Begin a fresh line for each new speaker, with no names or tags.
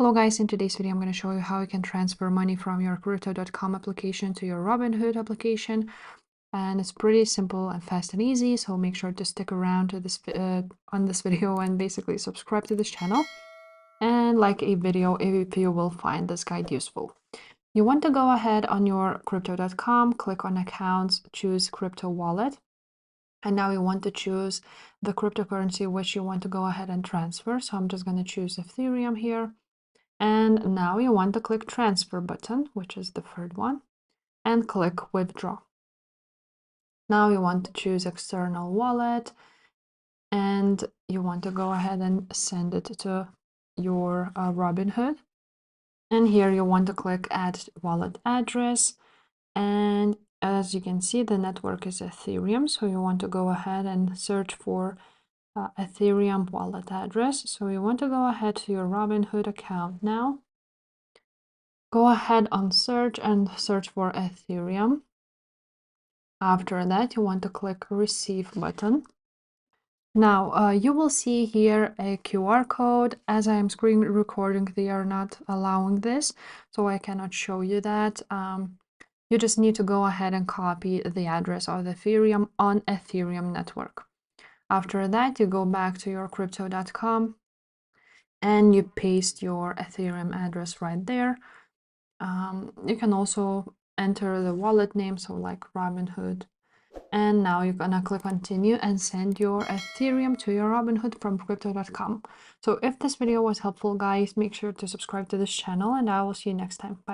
Hello guys, in today's video I'm going to show you how you can transfer money from your crypto.com application to your Robinhood application, and it's pretty simple and fast and easy, so make sure to stick around to this on this video and basically subscribe to this channel and like a video if you will find this guide useful. You want to go ahead on your crypto.com, click on accounts, choose crypto wallet, and now you want to choose the cryptocurrency which you want to go ahead and transfer. So I'm just going to choose Ethereum here. And now you want to click transfer button, which is the third one, and click withdraw. Now you want to choose external wallet and you want to go ahead and send it to your Robinhood. And here you want to click add wallet address. And as you can see, the network is Ethereum. So you want to go ahead and search for Ethereum wallet address. So you want to go ahead to your Robinhood account now. Go ahead on search and search for Ethereum. After that, you want to click receive button. Now you will see here a QR code. As I am screen recording, they are not allowing this, so I cannot show you that. You just need to go ahead and copy the address of Ethereum on Ethereum network. After that, you go back to your crypto.com and you paste your Ethereum address right there. You can also enter the wallet name, so like Robinhood. And now you're gonna click continue and send your Ethereum to your Robinhood from crypto.com. So if this video was helpful, guys, make sure to subscribe to this channel and I will see you next time. Bye.